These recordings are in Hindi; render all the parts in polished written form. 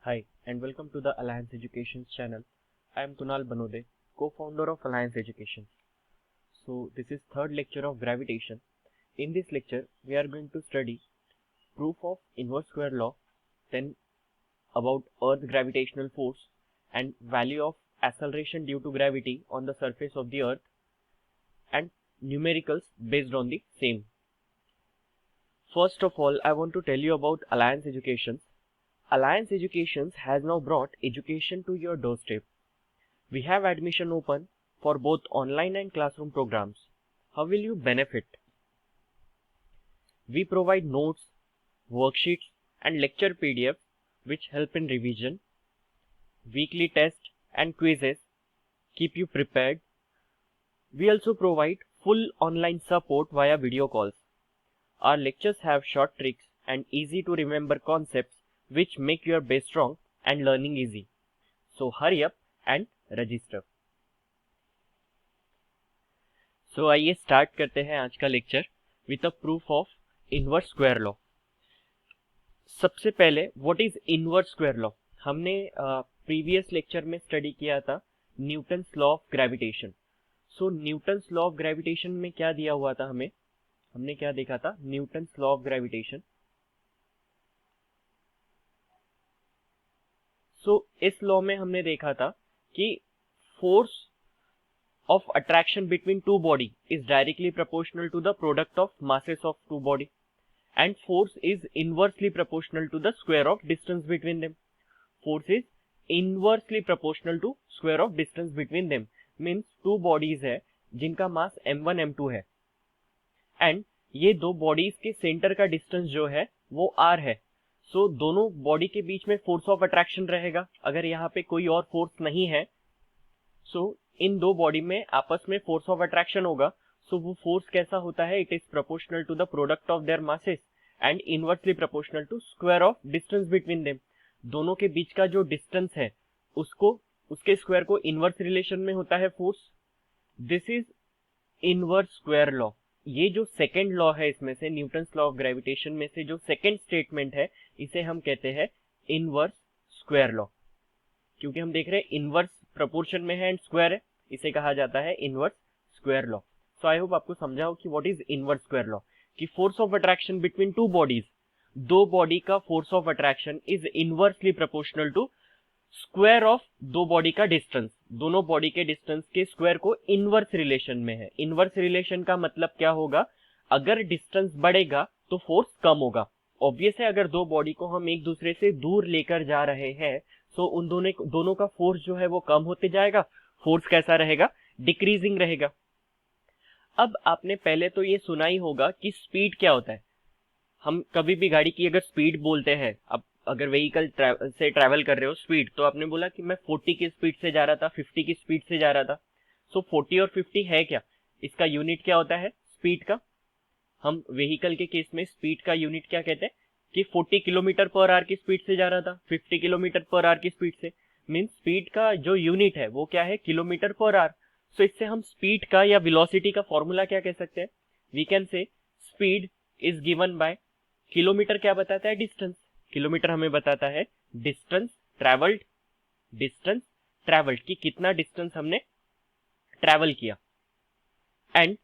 Hi and welcome to the Alliance Education channel. I am Kunal Banode, co-founder of Alliance Education. So this is third lecture of gravitation. In this lecture we are going to study proof of inverse square law, then about Earth gravitational force and value of acceleration due to gravity on the surface of the Earth and numericals based on the same. First of all, I want to tell you about Alliance Education. Alliance Education has now brought education to your doorstep. We have admission open for both online and classroom programs. How will you benefit? We provide notes, worksheets and lecture PDFs which help in revision. Weekly tests and quizzes keep you prepared. We also provide full online support via video calls. Our lectures have short tricks and easy to remember concepts which make your base strong and learning easy. So hurry up and register. So आइए स्टार्ट करते हैं आज का lecture with a proof of inverse square law. सबसे पहले what is inverse square law? हमने प्रीवियस लेक्चर में स्टडी किया था Newton's law of gravitation. So Newton's law of gravitation में क्या दिया हुआ था हमने क्या देखा था? Newton's law of gravitation. So इस लॉ में हमने देखा था कि force of attraction between two body is directly proportional to the product of masses of two body and force is inversely proportional to the square of distance between them. Force is inversely proportional to square of distance between them means two bodies है जिनका मास m1 m2 है and ये दो bodies के सेंटर का डिस्टेंस जो है वो r है। सो दोनों बॉडी के बीच में फोर्स ऑफ अट्रैक्शन रहेगा अगर यहाँ पे कोई और फोर्स नहीं है। सो इन दो बॉडी में आपस में फोर्स ऑफ अट्रैक्शन होगा। सो वो फोर्स कैसा होता है? It is proportional to the product of their masses and inversely proportional to square of distance between them. दोनों के बीच का जो डिस्टेंस है उसको उसके स्क्वायर को इनवर्स रिलेशन में होता है force. This is inverse square law. ये जो सेकेंड लॉ है इसमें से न्यूटन्स लॉ ऑफ ग्रेविटेशन में से जो सेकेंड स्टेटमेंट है इसे हम कहते हैं इनवर्स स्क्वायर लॉ, क्योंकि हम देख रहे हैं इनवर्स प्रोपोर्शन में है एंड स्क्वायर है, इसे कहा जाता है inverse square law. So I hope आपको समझा हो कि what is inverse square law, कि force of attraction between two bodies, दो बॉडी का force of attraction is inversely proportional to square of दो बॉडी का डिस्टेंस। दोनों बॉडी के डिस्टेंस के स्क्वायर को इनवर्स रिलेशन में है। इनवर्स रिलेशन का मतलब क्या होगा? अगर डिस्टेंस बढ़ेगा तो फोर्स कम होगा। ऑब्वियस है, अगर दो बॉडी को हम एक दूसरे से दूर लेकर जा रहे हैं सो उन दोनों का फोर्स जो है वो कम होते जाएगा। फोर्स कैसा रहेगा? डिक्रीजिंग रहेगा। अब आपने पहले तो ये सुना ही होगा कि स्पीड क्या होता है। हम कभी भी गाड़ी की अगर स्पीड बोलते हैं, अब अगर व्हीकल से ट्रैवल कर रहे हो स्पीड, तो आपने बोला कि मैं 40 की स्पीड से जा रहा था, 50 की स्पीड से जा रहा था। सो 40 और 50 है क्या? इसका यूनिट क्या होता है स्पीड का? हम व्हीकल के केस में स्पीड का यूनिट क्या कहते हैं कि 40 किलोमीटर पर आवर की स्पीड से जा रहा था, 50 किलोमीटर पर आवर की स्पीड से। मींस स्पीड का जो यूनिट है वो क्या है? Kilometre per hour. सो इससे हम स्पीड का या वेलोसिटी का फॉर्मूला क्या कह सकते हैं? We can say speed is given by kilometre. क्या बताता है? डिस्टेंस। किलोमीटर हमें बताता है डिस्टेंस ट्रैवल्ड, डिस्टेंस ट्रैवल्ड कि कितना डिस्टेंस हमने ट्रैवल किया, and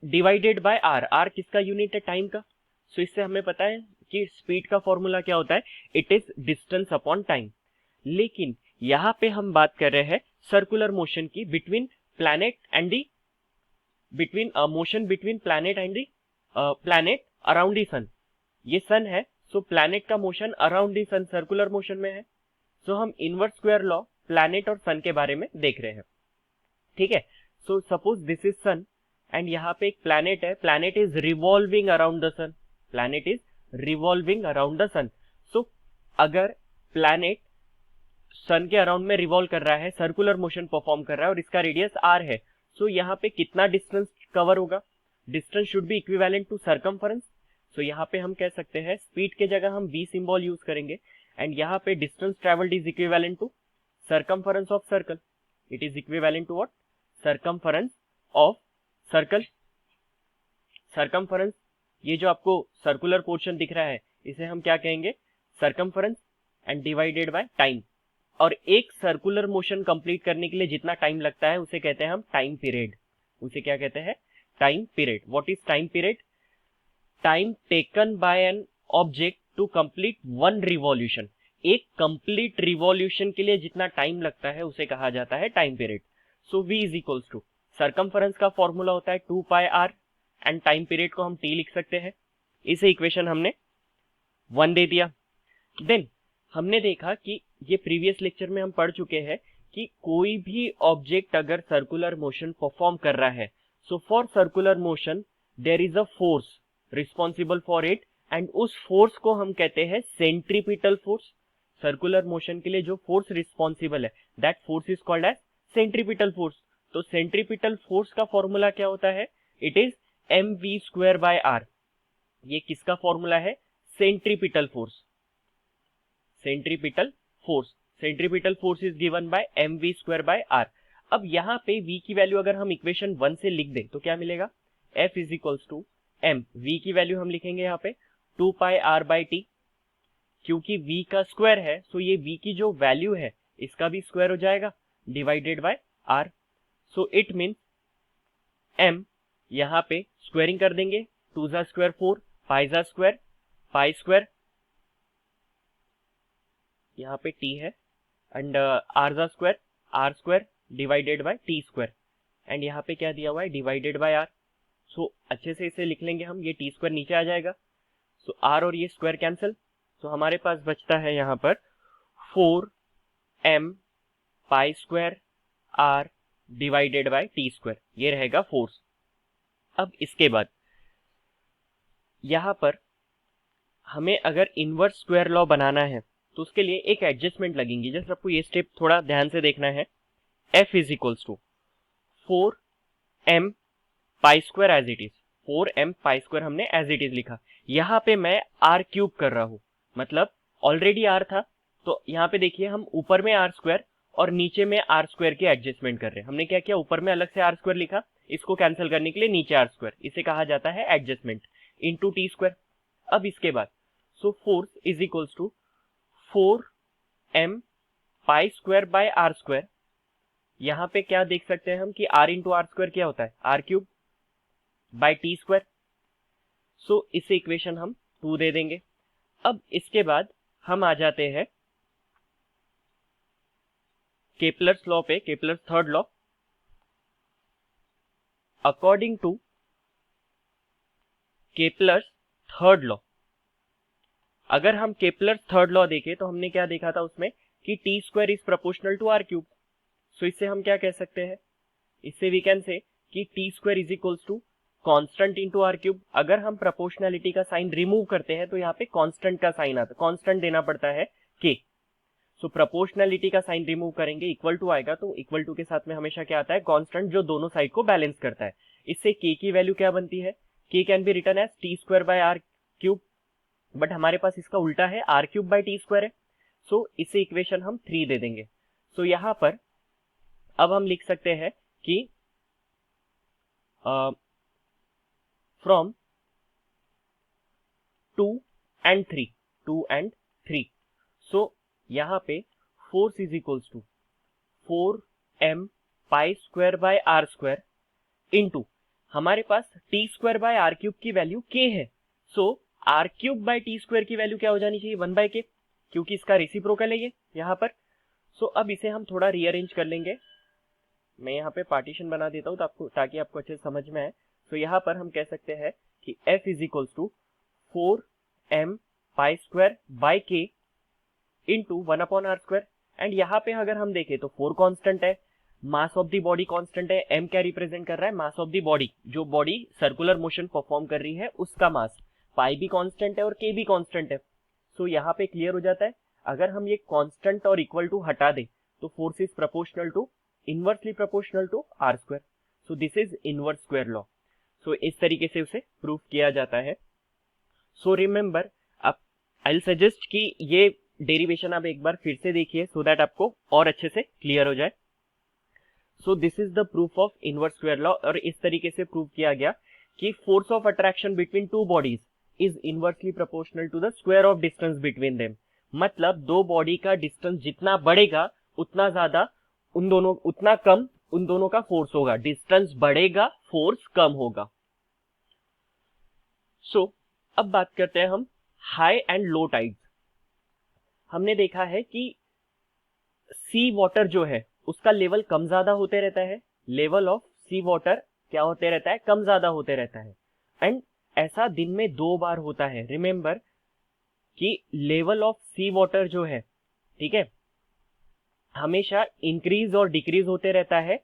divided by R. R किसका यूनिट है? टाइम का। सो इससे हमें पता है कि स्पीड का फॉर्मूला क्या होता है? It is distance upon time. लेकिन यहां पे हम बात कर रहे हैं सर्कुलर मोशन की between planet and the between motion between planet and the planet around the sun. ये सन है, सो प्लैनेट का motion around the sun circular motion में है। सो हम इनवर्स स्क्वायर लॉ प्लैनेट और सन के बारे में देख रहे हैं। ठीक है, so suppose this is sun and यहाँ पे एक प्लैनेट है। Planet is revolving around the sun. Planet is revolving around the sun. So अगर प्लैनेट सन के अराउंड में रिवॉल्व कर रहा है, सर्कुलर मोशन परफॉर्म कर रहा है और इसका रेडियस r है, सो यहाँ पे कितना डिस्टेंस कवर होगा? Distance should be equivalent to circumference. So यहाँ पे हम कह सकते हैं स्पीड के जगह हम v सिंबल यूज करेंगे एंड यहाँ पे distance travelled is equivalent to circumference of circle. It is equivalent to what? Circumference of circle. Circumference, ये जो आपको सर्कुलर पोर्शन दिख रहा है इसे हम क्या कहेंगे? Circumference. And divided by time. और एक सर्कुलर मोशन कंप्लीट करने के लिए जितना टाइम लगता है उसे कहते हैं हम टाइम पीरियड। उसे क्या कहते हैं? Time period. What is time period? Time taken by an object to complete one revolution. एक कंप्लीट रिवॉल्यूशन के लिए जितना टाइम लगता है उसे कहा जाता है time period. So v is equals to, circumference का फॉर्मूला होता है 2 pi r and time period को हम t लिख सकते हैं। इसे इक्वेशन हमने 1 दे दिया। देन हमने देखा कि ये प्रीवियस लेक्चर में हम पढ़ चुके हैं कि कोई भी ऑब्जेक्ट अगर सर्कुलर मोशन परफॉर्म कर रहा है, so for circular motion there is a force responsible for it, and उस फोर्स को हम कहते हैं सेंट्रीपिटल फोर्स। सर्कुलर मोशन के लिए जो फोर्स रिस्पॉन्सिबल है that force is called as centripetal force. तो सेंट्रीपिटल फोर्स का फॉर्मूला क्या होता है? It is mv²/r। ये किसका फॉर्मूला है? Centripetal force. Centripetal force, centripetal force is given by mv²/r। अब यहाँ पे v की वैल्यू अगर हम इक्वेशन 1 से लिख दें तो क्या मिलेगा? F is equals to m, v की वैल्यू हम लिखेंगे यहाँ पे 2 पाई r/t। क्योंकि v का स्क्वायर है सो ये v की जो वैल्यू है इसका भी स्क्वायर हो जाएगा divided by r। So it means m, यहाँ पे स्क्वायरिंग कर देंगे, 2 जा स्क्वायर 4, पाई जा स्क्वायर, पाई स्क्वायर, यहाँ पे t है, एंड r जा square, r square divided by t square, and यहाँ पे क्या दिया हुआ है? Divided by r। सो अच्छे से इसे लिख लेंगे हम, ये t स्क्वायर नीचे आ जाएगा। सो r और ये स्क्वायर कैंसिल, तो हमारे पास बचता है यहाँ पर 4m pi square r divided by t square, ये रहेगा फोर्स। अब इसके बाद यहाँ पर हमें अगर इनवर्स स्क्वायर लॉ बनाना है तो उसके लिए एक एडजस्टमेंट लगेंगी। जस्ट आपको ये स्टेप थोड़ा ध्यान से देखना है। F is equals to 4m pi square as it is, 4m pi square हमने एज इट इज लिखा। यहाँ पे मैं r क्यूब कर रहा हूँ, मतलब ऑलरेडी r था, तो यहाँ पे देखिए हम ऊपर में r स्क्वायर और नीचे में r स्क्वायर की एडजस्टमेंट कर रहे हैं। हमने क्या किया? ऊपर में अलग से r स्क्वायर लिखा, इसको कैंसिल करने के लिए नीचे r स्क्वायर, इसे कहा जाता है एडजस्टमेंट इनटू t स्क्वायर। अब इसके बाद so force is equals to 4m pi square by r square. यहाँ पे क्या देख सकते हैं हम कि r इंटू आर स्क्वायर क्या होता है? r cube by t square. So इसे इक्वेशन हम 2 दे देंगे। अब इसके बाद हम आ जाते हैं केपलर्स लॉ पे, Kepler's third law. According to Kepler's third law, अगर हम केपलर्स थर्ड लॉ देखें तो हमने क्या देखा था उसमें कि T square is proportional to R cube. So इससे हम क्या कह सकते हैं? इससे वी कैन से कि T square is equals to constant into R cube. अगर हम प्रोपोर्शनलिटी का साइन रिमूव करते हैं तो यहाँ पे कांस्टेंट का साइन आता है, कांस्टेंट देना पड़ता है के। सो प्रोपोर्शनलिटी का साइन रिमूव करेंगे, इक्वल टू आएगा, तो इक्वल टू के साथ में हमेशा क्या आता है? कांस्टेंट, जो दोनों साइड को बैलेंस करता है। इससे के की वैल्यू क्या बनती है? K can be written as T square by R cube, but हमारे पास इसका उल्टा है, R cube by T square है। सो इसे इक्वेशन हम 3 दे देंगे। सो यहाँ पर अब हम लिख सकते हैं कि फ्रॉम 2 and 3, सो यहाँ पे force is equals to 4m pi square by R square into हमारे पास T square by R cube की वैल्यू k है। So R cube by T square की वैल्यू क्या हो जानी चाहिए? 1/k, क्योंकि इसका रेसिप्रोकल है ये यहाँ पर। सो अब इसे हम थोड़ा रीअरेंज कर लेंगे। मैं यहाँ पे पार्टीशन बना देता हूँ ताकि आपको अच्छे समझ में आए। सो यहाँ पर हम कह सकते हैं कि F is equals to 4m pi square by k into 1/r square. And यहाँ पे अगर हम देखें तो 4 कांस्टेंट है, mass of the body constant है, m क्या रिप्रेजेंट कर रहा है? मास ऑफ द बॉडी, जो बॉडी सर्कुलर मोशन परफॉर्म कर रही है उसका मास। पाई भी कांस्टेंट है और k भी कांस्टेंट है। सो यहाँ पे क्लियर हो जाता है। अगर हम ये कांस्टेंट और इक्वल टू हटा दें तो force is proportional to, inversely proportional to r square. So this is inverse square law. सो इस तरीके से उसे प्रूफ किया जाता है। सो रिमेंबर, आप आई विल सजेस्ट कि ये डेरिवेशन आप एक बार फिर से देखिए सो दैट आपको और अच्छे से क्लियर हो जाए। So this is the proof of inverse square law, और इस तरीके से प्रूव किया गया कि force of attraction between two bodies is inversely proportional to the square of distance between them. मतलब दो बॉडी का डिस्टेंस जितना बढ़ेगा उतना ज्यादा उतना कम उन दोनों का फोर्स होगा। डिस्टेंस बढ़ेगा, फोर्स कम होगा। अब बात करते हैं हम हाई एंड लो टाइड्स। हमने देखा है कि सी वाटर जो है उसका लेवल कम ज्यादा होते रहता है। लेवल ऑफ सी वाटर क्या होते रहता है? कम ज्यादा होते रहता है। एंड ऐसा दिन में 2 बार होता है। रिमेंबर कि लेवल ऑफ सी वाटर जो है, ठीक है, हमेशा इंक्रीज और डिक्रीज होते रहता है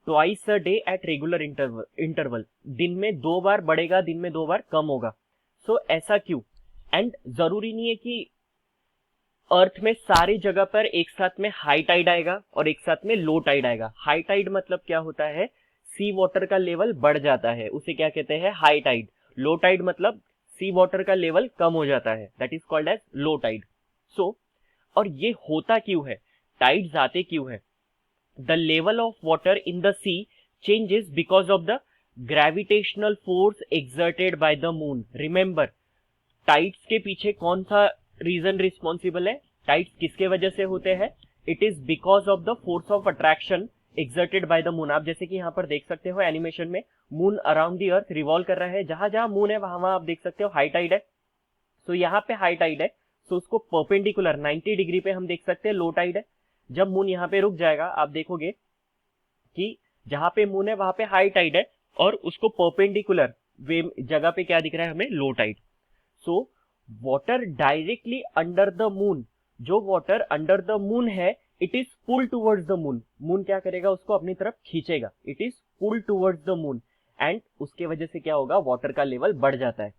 twice a day at regular interval. दिन में 2 बार बढ़ेगा, दिन में 2 बार कम होगा। ऐसा क्यों? एंड जरूरी नहीं है कि अर्थ में सारी जगह पर एक साथ में हाई टाइड आएगा और एक साथ में लो टाइड आएगा। हाई टाइड मतलब क्या होता है? सी वाटर का लेवल बढ़ जाता है, उसे क्या कहते हैं? High Tide. लो टाइड मतलब सी वाटर का लेवल कम हो जाता है, that is called as low tide. और ये होता क्यों है? टाइड्स आते क्यों है? The level of water in the sea changes because of the gravitational force exerted by the moon. Remember, tides के पीछे कौन सा रीजन रिस्पॉन्सिबल है? टाइड्स किसके वजह से होते हैं? It is because of the force of attraction exerted by the moon. आप जैसे कि यहाँ पर देख सकते हो एनिमेशन में, moon around the earth revolve कर रहा है। जहां जहां मून है वहां वहां आप देख सकते हो हाई टाइड है। यहाँ पे हाई टाइड है, उसको परपेंडिकुलर 90 डिग्री पे हम देख सकते हैं लो टाइड है। जब मून यहाँ पे रुक जाएगा आप देखोगे कि जहां पे मून है वहां पे हाई टाइड है और उसको परपेंडिकुलर वे जगह पे क्या दिख रहा है हमें? Low tide. Water directly under the moon, जो वाटर अंडर द मून है, it is pull towards the moon. Moon क्या करेगा? उसको अपनी तरफ खींचेगा। It is pull towards the moon and उसके वजह से क्या होगा? वाटर का लेवल बढ़ जाता है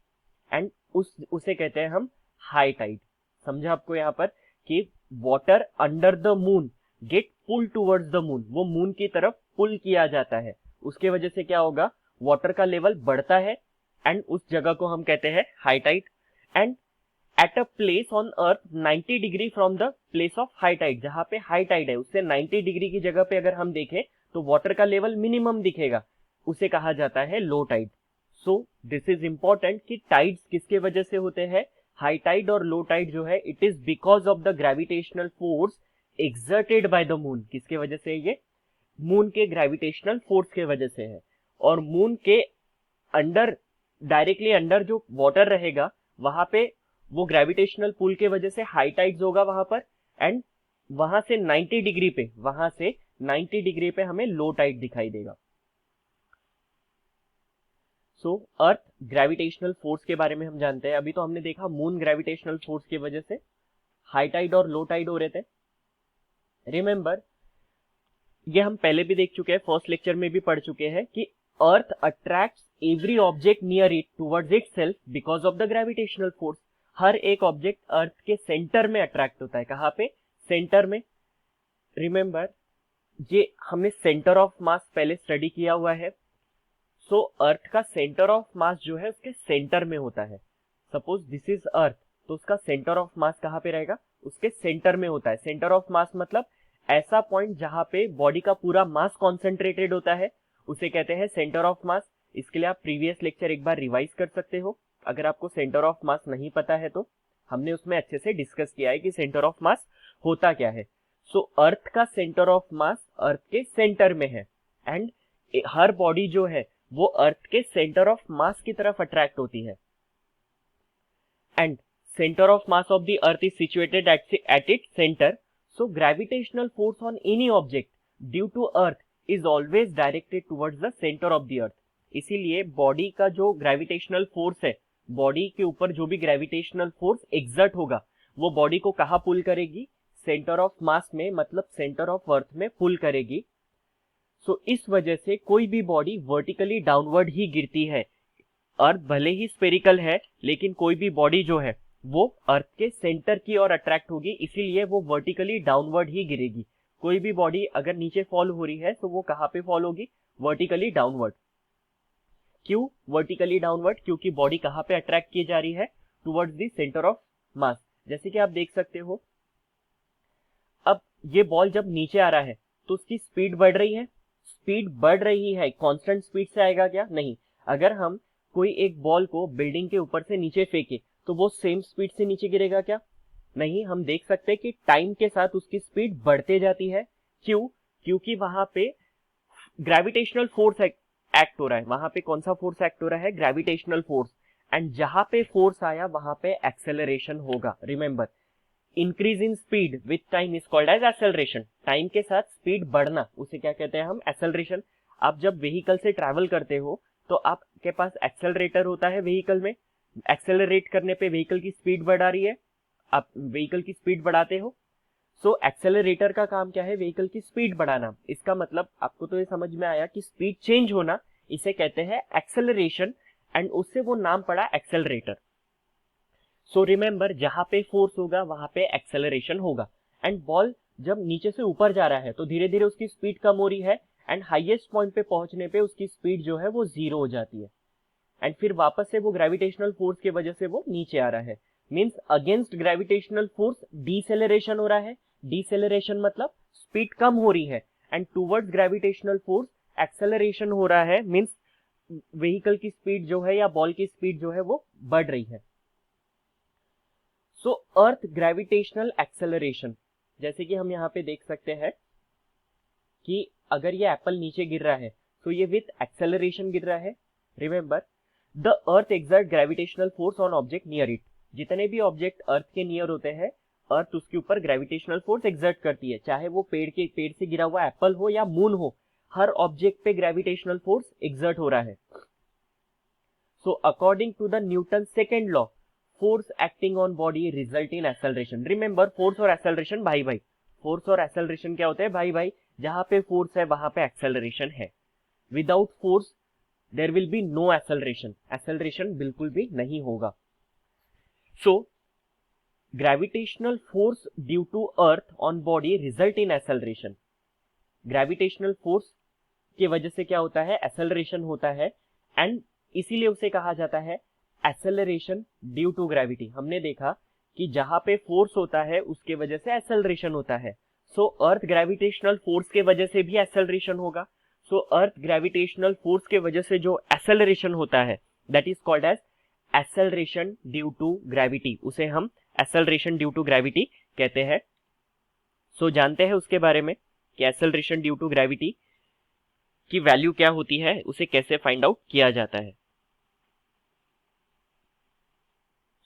एंड उसे कहते हैं हम हाई टाइड। समझा आपको यहाँ पर कि water under the moon get pull towards the moon, वो मून की तरफ पुल किया जाता है। उसके वजह से क्या होगा? वाटर का लेवल बढ़ता है एंड उस जगह को हम कहते हैं high tide. And at a place on earth 90 degree from the place of high tide, जहां पे हाई टाइड है उससे 90 डिग्री की जगह पे अगर हम देखें तो वाटर का लेवल मिनिमम दिखेगा, उसे कहा जाता है low tide. This is important कि टाइड्स किसके वजह से होते हैं? हाई टाइड और लो टाइड जो है it is because of the gravitational force exerted by the moon. किसके वजह से? ये मून के ग्रेविटेशनल फोर्स के वजह से है। और मून के अंडर, डायरेक्टली अंडर जो वाटर रहेगा वहां पे वो ग्रेविटेशनल पुल के वजह से हाई टाइड्स होगा वहां पर एंड वहां से 90 डिग्री पे हमें लो टाइड दिखाई देगा। अर्थ ग्रेविटेशनल फोर्स के बारे में हम जानते हैं। अभी तो हमने देखा मून ग्रेविटेशनल फोर्स की वजह से हाई टाइड और लो टाइड हो रहे थे। रिमेंबर, ये हम पहले भी देख चुके हैं, फर्स्ट लेक्चर में भी पढ़ चुके हैं कि earth attracts every object near it towards itself because of the gravitational force. हर एक ऑब्जेक्ट अर्थ के सेंटर में अट्रैक्ट होता है। कहां पे? सेंटर में। रिमेंबर, ये हमने सेंटर ऑफ मास पहले स्टडी किया हुआ है। अर्थ का सेंटर ऑफ मास जो है उसके सेंटर में होता है। सपोज दिस इज अर्थ, तो उसका सेंटर ऑफ मास कहां पे रहेगा? उसके सेंटर में होता है। सेंटर ऑफ मास मतलब ऐसा पॉइंट जहां पे बॉडी का पूरा मास कॉन्सेंट्रेटेड होता है, उसे कहते हैं सेंटर ऑफ मास। इसके लिए आप प्रीवियस लेक्चर एक बार रिवाइज कर सकते हो अगर आपको सेंटर ऑफ मास नहीं पता है तो। हमने उसमें अच्छे से डिस्कस किया है कि सेंटर ऑफ मास होता क्या है। अर्थ का सेंटर ऑफ मास अर्थ के सेंटर में है एंड हर बॉडी जो है वो अर्थ के सेंटर ऑफ मास की तरफ अट्रैक्ट होती है। And centre of mass of the earth is situated at its centre. Gravitational force on any object due to earth is always directed towards the centre of the earth. इसीलिए बॉडी का जो ग्रेविटेशनल फोर्स है, बॉडी के ऊपर जो भी ग्रेविटेशनल फोर्स एक्सर्ट होगा वो बॉडी को कहां पुल करेगी? सेंटर ऑफ मास में, मतलब सेंटर ऑफ अर्थ में पुल करेगी। इस वजह से कोई भी बॉडी वर्टिकली डाउनवर्ड ही गिरती है। अर्थ भले ही स्फेरिकल है लेकिन कोई भी बॉडी जो है वो अर्थ के सेंटर की ओर अट्रैक्ट होगी, इसीलिए वो वर्टिकली डाउनवर्ड ही गिरेगी। कोई भी बॉडी अगर नीचे फॉल हो रही है तो वो कहां पे फॉल होगी? Vertically downward. क्यों वर्टिकली डाउनवर्ड? क्योंकि बॉडी कहां पे अट्रैक्ट की जा रही है? टुवर्ड्स द सेंटर ऑफ मास। जैसे कि आप देख सकते हो, अब ये बॉल जब नीचे आ रहा है तो उसकी स्पीड बढ़ रही है। स्पीड बढ़ रही है, कांस्टेंट स्पीड से आएगा क्या? नहीं। अगर हम कोई एक बॉल को बिल्डिंग के ऊपर से नीचे फेंके तो वो सेम स्पीड से नीचे गिरेगा क्या? नहीं, हम देख सकते हैं कि टाइम के साथ उसकी स्पीड बढ़ते जाती है। क्यों? क्योंकि वहां पे ग्रेविटेशनल फोर्स एक्ट हो रहा है। वहां पे कौन सा फोर्स एक्ट हो रहा है? Gravitational force. एंड जहां पे फोर्स आया वहां पे एक्सेलरेशन होगा। Remember, increase in speed with time is called as acceleration. Time के साथ स्पीड बढ़ना, उसे क्या कहते हैं हम? एक्सेलरेशन। आप जब व्हीकल से ट्रैवल करते हो तो आपके पास एक्सेलरेटर होता है व्हीकल में। एक्सेलरेट करने पे व्हीकल की स्पीड बढ़ा रही है, आप व्हीकल की स्पीड बढ़ाते हो। सो एक्सेलरेटर का काम क्या है? व्हीकल की स्पीड बढ़ाना। इसका मतलब आपको तो ये समझ में आया कि स्पीड चेंज होना, इसे कहते हैं एक्सेलरेशन, एंड उससे वो नाम पड़ा एक्सेलरेटर। सो रिमेंबर, जहां पे फोर्स होगा वहां पे एक्सेलरेशन होगा। एंड बॉल जब नीचे से ऊपर जा रहा है तो धीरे धीरे उसकी स्पीड कम हो रही है, एंड हाईएस्ट पॉइंट पे पहुंचने पे उसकी स्पीड जो है वो 0 हो जाती है। एंड फिर वापस से वो ग्रेविटेशनल फोर्स की वजह से वो नीचे आ रहा है। Means against gravitational force deceleration हो रहा है। डीसेलरेशन मतलब स्पीड कम हो रही है, and towards gravitational force acceleration हो रहा है। मींस व्हीकल की स्पीड जो है या बॉल की स्पीड जो है वो बढ़ रही है। सो अर्थ ग्रेविटेशनल एक्सेलरेशन, जैसे कि हम यहाँ पे देख सकते हैं कि अगर ये एप्पल नीचे गिर रहा है तो ये विथ एक्सेलरेशन गिर रहा है। Remember, the earth exert gravitational force on object near it. जितने भी ऑब्जेक्ट अर्थ के नियर होते हैं, अर्थ उसके ऊपर ग्रेविटेशनल फोर्स एक्सर्ट करती है। चाहे वो पेड़ से गिरा हुआ एप्पल हो या मून हो, हर ऑब्जेक्ट पे ग्रेविटेशनल फोर्स एक्सर्ट हो रहा है। So according to the Newton second law, force acting on body result in acceleration. Remember, force और एक्सेलरेशन भाई भाई। फोर्स और एक्सेलरेशन क्या होते हैं? भाई भाई। जहां पे फोर्स है वहां पे एक्सेलरेशन है। Without force there will be no acceleration. Acceleration बिल्कुल भी नहीं होगा। So gravitational force due to earth on body result in acceleration. Gravitational force की वजह से क्या होता है? एक्सेलरेशन होता है, एंड इसीलिए उसे कहा जाता है एक्सेलरेशन ड्यू टू ग्रेविटी। हमने देखा कि जहां पे फोर्स होता है उसके वजह से एक्सेलरेशन होता है। सो अर्थ ग्रेविटेशनल फोर्स के वजह से भी एक्सेलरेशन होगा। सो अर्थ ग्रेविटेशनल फोर्स के वजह से जो एक्सेलरेशन होता है that is called as acceleration due to gravity. उसे हम एक्सेलरेशन ड्यू टू ग्रेविटी कहते हैं। सो जानते हैं उसके बारे में कि एक्सेलरेशन ड्यू टू ग्रेविटी की वैल्यू क्या होती है, उसे कैसे फाइंड आउट किया जाता है।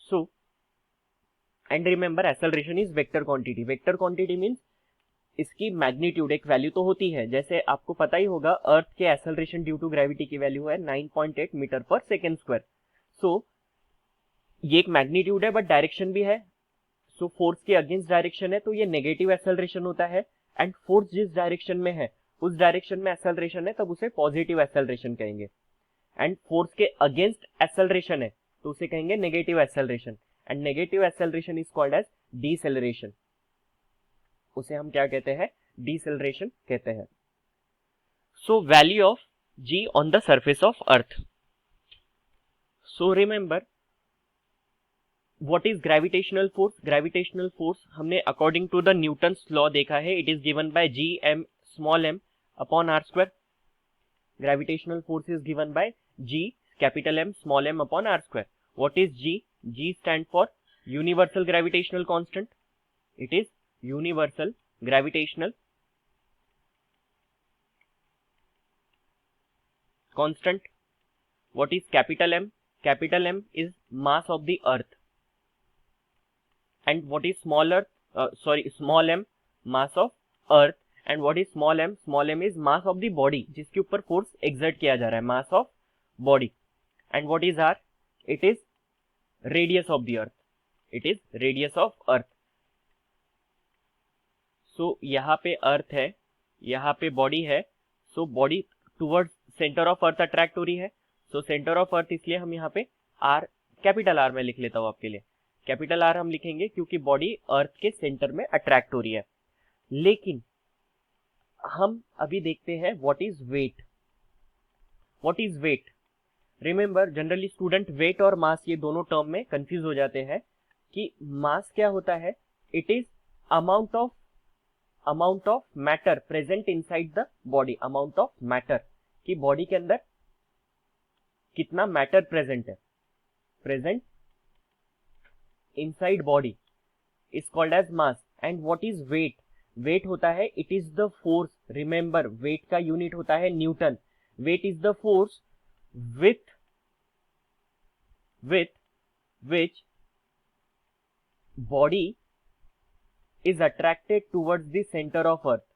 So and remember, acceleration is vector quantity. Vector quantity means इसकी मैग्नीट्यूड एक वैल्यू तो होती है। जैसे आपको पता ही होगा, अर्थ के एक्सेलरेशन ड्यू टू ग्रेविटी की वैल्यू है 9.8 मीटर पर सेकेंड स्क्वायर। सो ये एक मैग्नीट्यूड है, बट डायरेक्शन भी है। सो फोर्स के अगेंस्ट डायरेक्शन है तो ये नेगेटिव एक्सेलरेशन होता है, एंड फोर्स जिस डायरेक्शन में है उस डायरेक्शन में एक्सेलरेशन है तब उसे पॉजिटिव एक्सेलरेशन कहेंगे। एंड फोर्स के अगेंस्ट एक्सेलरेशन है तो उसे कहेंगे negative acceleration, and negative acceleration is called as deceleration. उसे हम क्या कहते हैं? डीसेलरेशन कहते हैं। So value of G on the surface of earth. So remember, what is gravitational force? Gravitational force हमने according to the Newton's law देखा है। It is given by G M small M upon R square. Gravitational force is given by G capital M small M upon R square. What is G? G stand for universal gravitational constant. It is universal gravitational constant. What is capital M? Capital M is mass of the earth. And what is small m? Mass of earth. And what is small m? Small m is mass of the body, जिसके ऊपर फोर्स एक्सर्ट किया जा रहा है, mass of body. And what is R? It is radius of the earth. It is radius of earth. So यहाँ पे अर्थ है, यहाँ पे बॉडी है। So body towards centre of earth attract हो रही है। सो सेंटर ऑफ अर्थ, इसलिए हम यहाँ पे आर, कैपिटल आर में लिख लेता हूं आपके लिए। कैपिटल आर हम लिखेंगे क्योंकि बॉडी अर्थ के सेंटर में अट्रैक्ट हो रही है। लेकिन हम अभी देखते हैं what is weight. What is weight? Remember, generally student weight और मास ये दोनों टर्म में कंफ्यूज हो जाते हैं कि मास क्या होता है। It is amount of matter present inside the body. Amount of matter, कि बॉडी के अंदर कितना मैटर प्रेजेंट है, present inside body is called as mass. And what is weight? weight होता है it is the force. remember weight का unit होता है Newton. weight is the force with which body is attracted towards the center of earth.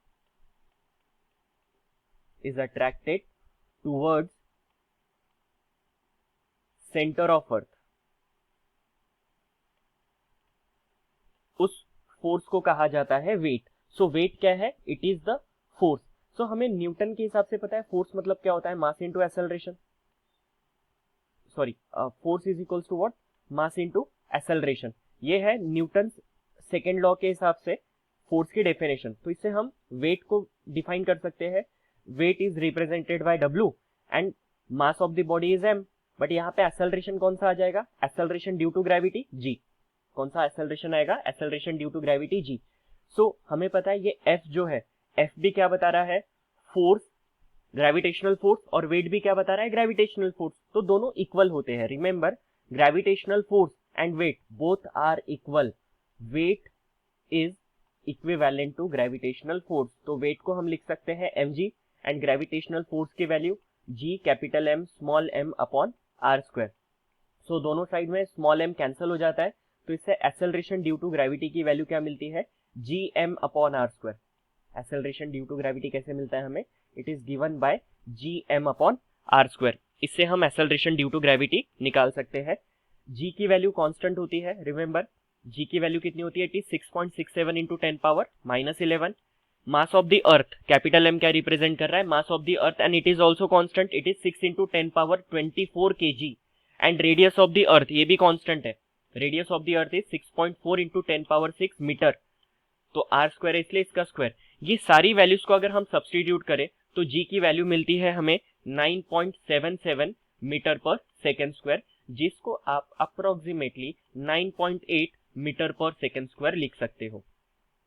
is attracted towards center of earth. उस फोर्स को कहा जाता है वेट. सो वेट क्या है? It is the force. So हमें न्यूटन के हिसाब से पता है फोर्स मतलब क्या होता है? Mass into acceleration. Sorry, force is equals to what? Mass into acceleration. ये है न्यूटन सेकेंड लॉ के हिसाब से फोर्स की डेफिनेशन. तो इससे हम वेट को डिफाइन कर सकते हैं. Weight is represented by W and mass of the body is m. But यहाँ पे एक्सेलरेशन कौन सा आ जाएगा? Acceleration due to gravity g. कौन सा एक्सेलरेशन आएगा? Acceleration due to gravity g. So हमें पता है ये F जो है, F भी क्या बता रहा है? Force, gravitational force. और वेट भी क्या बता रहा है? Gravitational force. तो दोनों इक्वल होते हैं. Remember, gravitational force and weight both are equal. Weight is equivalent to gravitational force. तो वेट को हम लिख सकते हैं mg एंड ग्रेविटेशनल फोर्स की value g capital M small m upon r square. So दोनों साइड में स्मॉल m कैंसिल हो जाता है. तो इससे एक्सेलरेशन ड्यू टू ग्रेविटी की वैल्यू क्या मिलती है? gm upon r square. Acceleration due to gravity कैसे मिलता है हमें? It is given by gm upon r square. इससे हम एक्सेलरेशन ड्यू टू ग्रेविटी निकाल सकते हैं. g की वैल्यू कांस्टेंट होती है. रिमेंबर g की वैल्यू कितनी होती है? It is 6.67 into 10 power -11. Mass of the earth capital M क्या रिप्रेजेंट कर रहा है? Mass of the earth and it is also constant. It is 6 into 10 power 24 kg. And radius of the earth ये भी कांस्टेंट है. Radius of the earth is 6.4 into 10 power 6 metre. तो r स्क्वायर है इसलिए इसका स्क्वायर. ये सारी वैल्यूज को अगर हम सब्स्टिट्यूट करें तो g की वैल्यू मिलती है हमें 9.77 मीटर पर सेकेंड स्क्वायर, जिसको आप अप्रोक्सीमेटली 9.8 मीटर पर सेकेंड स्क्वायर लिख सकते हो.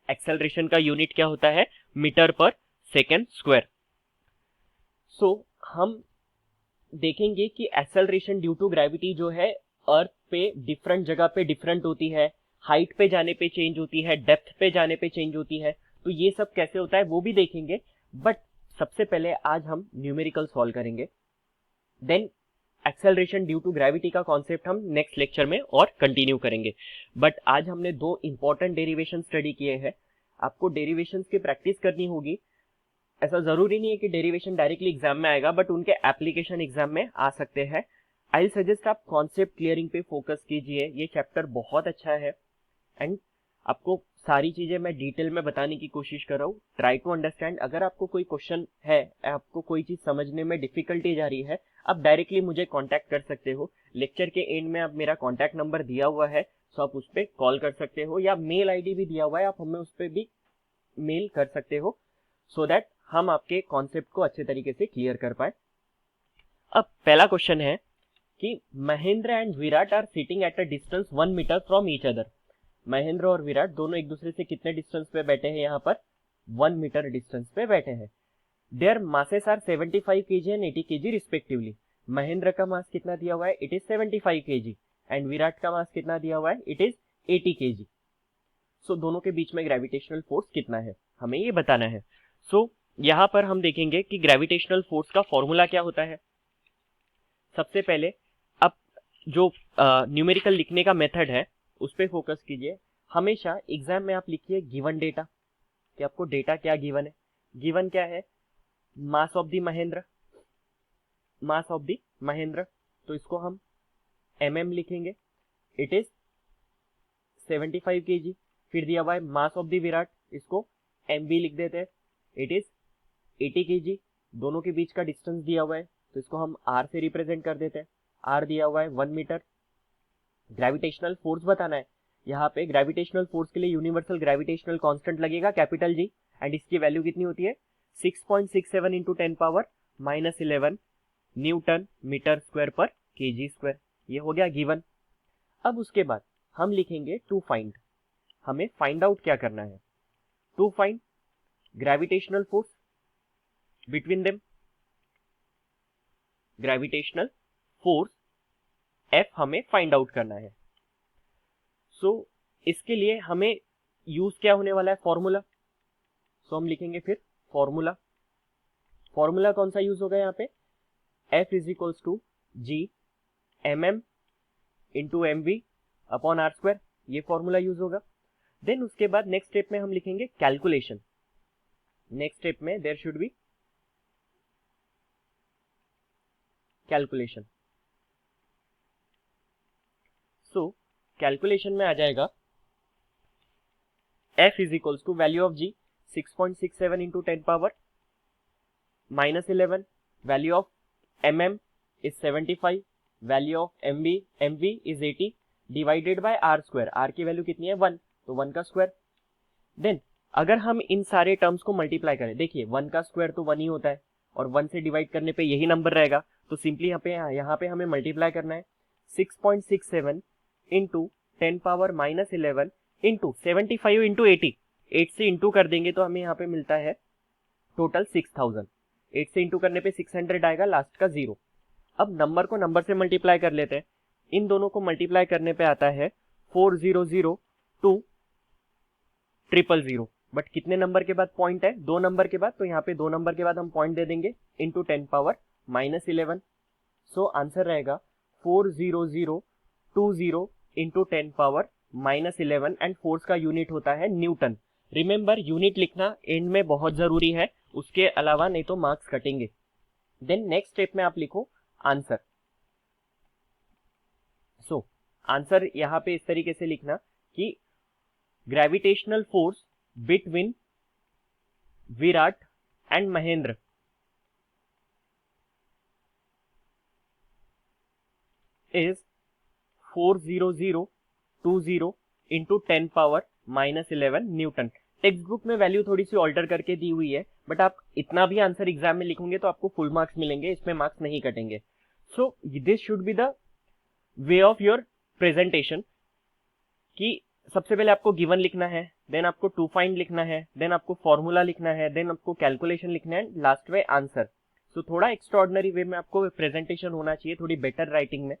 एक्सेलरेशन का यूनिट क्या होता है? मीटर पर सेकेंड स्क्वायर. सो हम देखेंगे कि एक्सेलरेशन ड्यू टू ग्रेविटी जो है अर्थ पे डिफरेंट जगह पे डिफरेंट होती है. हाइट पे जाने पे चेंज होती है, डेप्थ पे जाने पे चेंज होती है. तो ये सब कैसे होता है वो भी देखेंगे. बट सबसे पहले आज हम न्यूमेरिकल सॉल्व करेंगे. Then acceleration due to gravity का कॉन्सेप्ट हम नेक्स्ट लेक्चर में और कंटिन्यू करेंगे. बट आज हमने दो इंपॉर्टेंट डेरिवेशन स्टडी किए हैं. आपको डेरिवेशंस की प्रैक्टिस करनी होगी. ऐसा जरूरी नहीं है कि डेरिवेशन डायरेक्टली एग्जाम में आएगा, बट उनके एप्लीकेशन एग्जाम में आ सकते हैं. आई सजेस्ट आप कॉन्सेप्ट क्लियरिंग पे फोकस कीजिए. ये चैप्टर बहुत अच्छा है एंड आपको सारी चीजें मैं डिटेल में बताने की कोशिश कर रहा हूँ. Try to understand. अगर आपको कोई क्वेश्चन है, आपको कोई चीज समझने में डिफिकल्टी जा रही है, आप डायरेक्टली मुझे कांटेक्ट कर सकते हो. लेक्चर के एंड में आप मेरा कांटेक्ट नंबर दिया हुआ है, सो आप उस पर कॉल कर सकते हो, या मेल आईडी भी दिया हुआ है, आप हमें उस पर भी मेल कर सकते हो, सो दैट हम आपके कॉन्सेप्ट को अच्छे तरीके से क्लियर कर पाए. अब पहला क्वेश्चन है कि Mahendra and Virat are sitting at a distance 1 metre from each other. Mahendra और विराट दोनों एक दूसरे से कितने डिस्टेंस पे बैठे हैं? यहाँ पर 1 मीटर डिस्टेंस पे बैठे हैं. Their masses are 75 kg and 80 kg respectively. Mahendra का मास कितना दिया हुआ है? It is 75 kg. And Virat का मास कितना दिया हुआ है? It is 80 kg. सो दोनों के बीच में ग्रेविटेशनल फोर्स कितना है, हमें ये बताना है. सो यहाँ पर हम देखेंगे कि ग्रेविटेशनल फोर्स का फॉर्मूला क्या होता है. सबसे पहले अब जो न्यूमेरिकल लिखने का मेथड है उस पर फोकस कीजिए. हमेशा एग्जाम में आप लिखिए गिवन डेटा, कि आपको डेटा क्या गिवन है. गिवन क्या है? Mass of the Mahendra. Mass of the Mahendra, तो इसको हम mm लिखेंगे. It is 75 kg. फिर दिया हुआ है मास ऑफ द विराट, इसको mv लिख देते हैं. It is 80 kg. दोनों के बीच का डिस्टेंस दिया हुआ है, तो इसको हम r से रिप्रेजेंट कर देते हैं. r दिया हुआ है 1 मीटर. ग्रेविटेशनल फोर्स बताना है. यहाँ पे ग्रेविटेशनल फोर्स के लिए यूनिवर्सल ग्रेविटेशनल कांस्टेंट लगेगा कैपिटल G, एंड इसकी वैल्यू कितनी होती है? 6.67 into 10 power -11 newton metre square पर kg स्क्वायर. ये हो गया गिवन. अब उसके बाद हम लिखेंगे टू फाइंड. हमें फाइंड आउट क्या करना है? To find gravitational force between them. Gravitational force F हमें फाइंड आउट करना है. सो इसके लिए हमें यूज क्या होने वाला है, फॉर्मूला। सो हम लिखेंगे फिर फॉर्मूला। फॉर्मूला कौन सा यूज होगा यहाँ पे, F is equals to G mm into M V upon R square, ये फॉर्मूला यूज होगा। देन उसके बाद नेक्स्ट स्टेप में हम लिखेंगे कैलकुलेशन। नेक्स्ट स्टेप में there should be calculation. So calculation में आ जाएगा F is equals to value of G 6.67 into 10 power -11, value of mm is 75, value of mv is 80 divided by R square. R की वैल्यू कितनी है 1, तो 1 का स्क्वायर। देन अगर हम इन सारे टर्म्स को मल्टीप्लाई करें, देखिए 1 का स्क्वायर तो 1 ही होता है और 1 से डिवाइड करने पे यही नंबर रहेगा, तो सिंपली यहाँ पे हमें मल्टीप्लाई करना है 6.67 इंटू 10 पावर -11 इंटू 75 इंटू 80। 8 से इंटू कर देंगे तो हमें यहाँ पे मिलता है टोटल 6000। 8 से इंटू करने पे 600 आएगा, लास्ट का 0। अब नंबर को नंबर से मल्टीप्लाई कर लेते हैं। इन दोनों को मल्टीप्लाई करने पे आता है 4002 बट कितने नंबर के बाद पॉइंट है, 2 नंबर के बाद, तो यहाँ पे 2 नंबर के बाद हम पॉइंट दे देंगे इंटू 10 पावर -11। सो आंसर रहेगा 40020 इंटू 10 पावर -11 एंड फोर्स का यूनिट होता है न्यूटन। रिमेंबर यूनिट लिखना एंड में बहुत जरूरी है, उसके अलावा नहीं तो मार्क्स कटेंगे। देन नेक्स्ट स्टेप में आप लिखो आंसर। सो आंसर यहाँ पे इस तरीके से लिखना कि gravitational force between Virat and Mahendra is 40020 into 10 power -11 Newton. Text book में वैल्यू थोड़ी सी ऑल्टर करके दी हुई है, बट आप इतना भी आंसर एग्जाम में लिखोगे तो आपको फुल मार्क्स मिलेंगे, इसमें मार्क्स नहीं कटेंगे। So this should be the way of your presentation कि सबसे पहले आपको गिवन लिखना है, देन आपको टू फाइंड लिखना है, देन आपको फॉर्मूला लिखना है, देन आपको कैलकुलेशन लिखना है, लास्ट में आंसर। सो थोड़ा एक्स्ट्राऑर्डिनरी वे में आपको प्रेजेंटेशन होना चाहिए, थोड़ी बेटर राइटिंग में।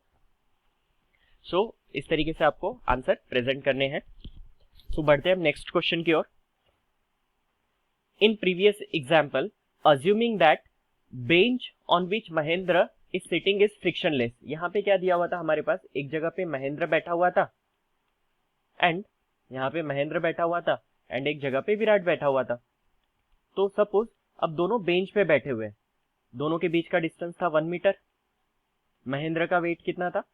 सो इस तरीके से आपको आंसर प्रेजेंट करने हैं। सो बढ़ते हैं नेक्स्ट क्वेश्चन की ओर। In previous example assuming that bench on which Mahendra is sitting is frictionless. यहाँ पे क्या दिया हुआ था हमारे पास, एक जगह पे महेंद्र बैठा हुआ था एंड यहाँ पे महेंद्र बैठा हुआ था एंड एक जगह पे विराट बैठा हुआ था। तो सपोज अब दोनों बेंच पे बैठे हुए हैं, दोनों के बीच का डिस्टेंस था 1 मीटर। महेंद्र का वेट कितना था,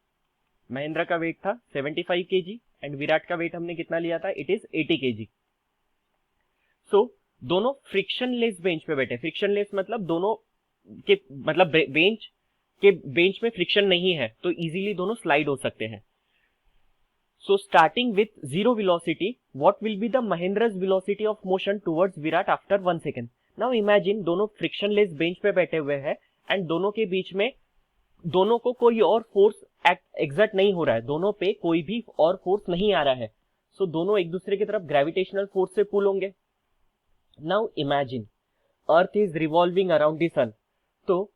महेंद्र का वेट था 75 kg एंड विराट का वेट हमने कितना लिया था, इट इज 80 kg। सो दोनों फ्रिक्शनलेस बेंच पे बैठे। फ्रिक्शनलेस मतलब दोनों के मतलब बेंच में फ्रिक्शन नहीं है, तो इजीली दोनों स्लाइड हो सकते हैं। So starting with 0 velocity, what will be the Mahendra's velocity of motion towards Virat after 1 second? Now imagine दोनों फ्रिक्शनलेस बेंच पे बैठे हुए हैं एंड दोनों के बीच में दोनों को कोई और फोर्स एग्जर्ट नहीं हो रहा है, दोनों पे कोई भी और फोर्स नहीं आ रहा है। सो दोनों एक दूसरे की तरफ ग्रेविटेशनल फोर्स से पुल होंगे। Now imagine earth is revolving around the sun. तो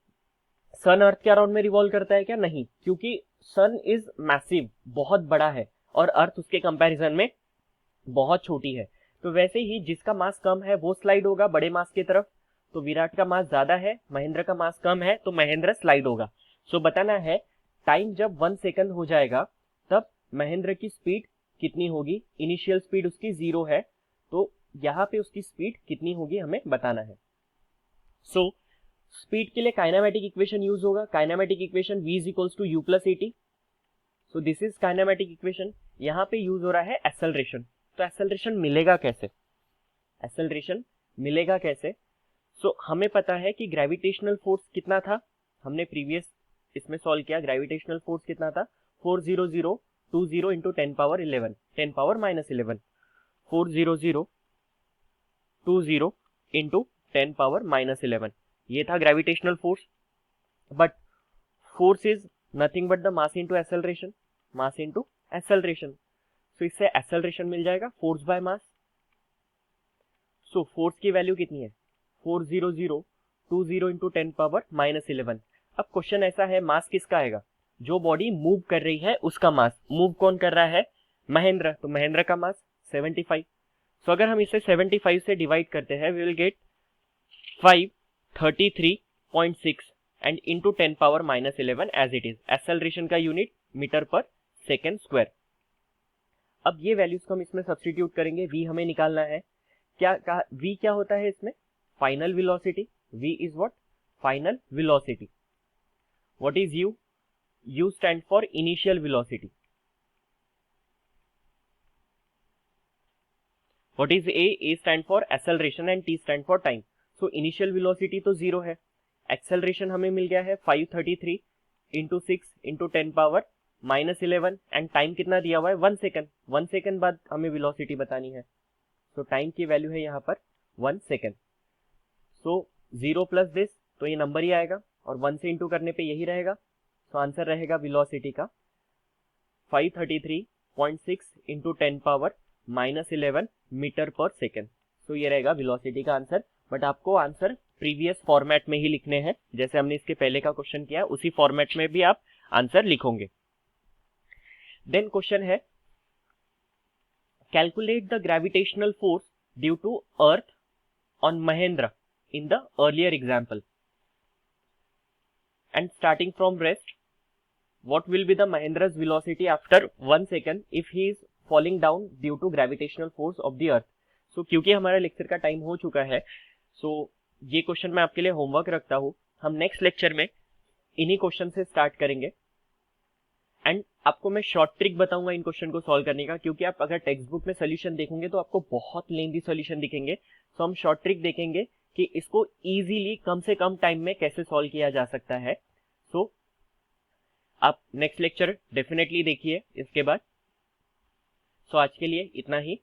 सन अर्थ के अराउंड में रिवॉल्व करता है क्या, नहीं, क्योंकि सन इज मैसिव, बहुत बड़ा है और अर्थ उसके कंपैरिजन में बहुत छोटी है। तो वैसे ही जिसका मास कम है वो स्लाइड होगा बड़े मास की तरफ। तो विराट का मास ज्यादा है, महेंद्र का मास कम है, तो महेंद्र स्लाइड होगा। सो बताना है टाइम जब 1 सेकंड हो जाएगा तब महेंद्र की स्पीड कितनी होगी। इनिशियल स्पीड उसकी 0 है, तो यहाँ पे उसकी स्पीड कितनी होगी हमें बताना है। सो स्पीड के लिए काइनेमेटिक इक्वेशन यूज होगा। Kinematic equation v = u + at। So this is kinematic equation. यहाँ पे यूज हो रहा है एक्सेलरेशन। तो एक्सेलरेशन मिलेगा कैसे, एक्सेलरेशन मिलेगा कैसे? सो हमें पता है कि ग्रेविटेशनल फोर्स कितना था, हमने प्रीवियस इसमें सॉल्व किया। ग्रेविटेशनल फोर्स कितना था, 40020 into 10 power 11, 10 power -11, 40020 into 10 power -11, ये था gravitational force. But force is nothing but the mass into acceleration, mass into acceleration. So इससे एक्सेलरेशन मिल जाएगा force by mass. So force की वैल्यू कितनी है, 40020 इंटू 10 पावर -11। अब क्वेश्चन ऐसा है, मास किसका आएगा, जो बॉडी मूव कर रही है उसका मास। मूव कौन कर रहा है, महेंद्र, तो महेंद्र का मास 75। सो अगर हम इसे 75 से डिवाइड करते हैं we will get 533.6 and into 10 power -11 as it is. Acceleration का यूनिट मीटर पर सेकेंड स्क्वायर। अब ये वैल्यूज को हम इसमें सब्स्टिट्यूट करेंगे, v हमें निकालना है। क्या कहा, v क्या होता है इसमें? Final velocity. v is what? Final velocity. What is u? u stand for initial velocity. What is a? a stand for acceleration and t stand for time. So initial velocity तो 0 है, एक्सेलरेशन हमें मिल गया है 533 into 6 into 10 power -11 and time कितना दिया हुआ है? 1 सेकंड। 1 सेकंड बाद हमें वेलोसिटी बतानी है, सो टाइम की वैल्यू है यहाँ पर 1 सेकंड। सो 0 प्लस दिस, तो ये नंबर ही आएगा और 1 से इंटू करने पे यही रहेगा। सो आंसर रहेगा वेलोसिटी का 533.6 इंटू 10 पावर -11 मीटर पर सेकेंड। सो ये रहेगा वेलोसिटी का आंसर। बट आपको आंसर प्रीवियस फॉर्मेट में ही लिखने हैं, जैसे हमने इसके पहले का क्वेश्चन किया उसी फॉर्मेट में भी आप आंसर लिखोगे। देन क्वेश्चन है calculate the gravitational force due to earth on Mahendra in the earlier example and starting from rest what will be the Mahendra's velocity after 1 second if he is falling down due to gravitational force of the earth। so क्योंकि हमारा लेक्चर का टाइम हो चुका है, so ये क्वेश्चन मैं आपके लिए होमवर्क रखता हूँ। हम नेक्स्ट लेक्चर में इन्हीं क्वेश्चन से स्टार्ट करेंगे एंड आपको मैं शॉर्ट ट्रिक बताऊंगा इन क्वेश्चन को सॉल्व करने का, क्योंकि आप अगर टेक्स्ट बुक में सोल्यूशन देखेंगे तो आपको बहुत लेंथी सोल्यूशन दिखेंगे। सो हम शॉर्ट ट्रिक देखेंगे कि इसको इजीली कम से कम टाइम में कैसे सॉल्व किया जा सकता है। सो आप नेक्स्ट लेक्चर डेफिनेटली देखिए इसके बाद। सो आज के लिए इतना ही।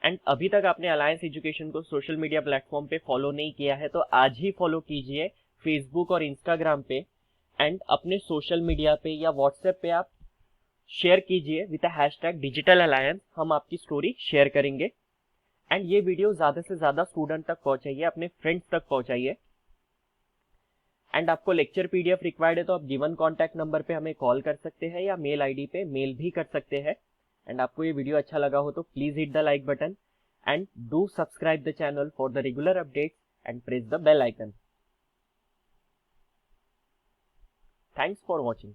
एंड अभी तक आपने अलायंस एजुकेशन को सोशल मीडिया प्लेटफॉर्म पे फॉलो नहीं किया है तो आज ही फॉलो कीजिए, फेसबुक और इंस्टाग्राम पे, एंड अपने सोशल मीडिया पे या व्हाट्सएप पे आप शेयर कीजिए विद हैशटैग डिजिटल अलायंस। हम आपकी स्टोरी शेयर करेंगे एंड ये वीडियो ज्यादा से ज्यादा स्टूडेंट तक पहुंचाइए, अपने फ्रेंड्स तक पहुंचाइए। एंड आपको लेक्चर पीडीएफ रिक्वायर्ड है तो आप गिवन कॉन्टैक्ट नंबर पे हमें कॉल कर सकते हैं या मेल आईडी पे मेल भी कर सकते हैं। एंड आपको ये वीडियो अच्छा लगा हो तो please hit the like button and do subscribe the channel for the regular updates and press the bell icon. Thanks for watching.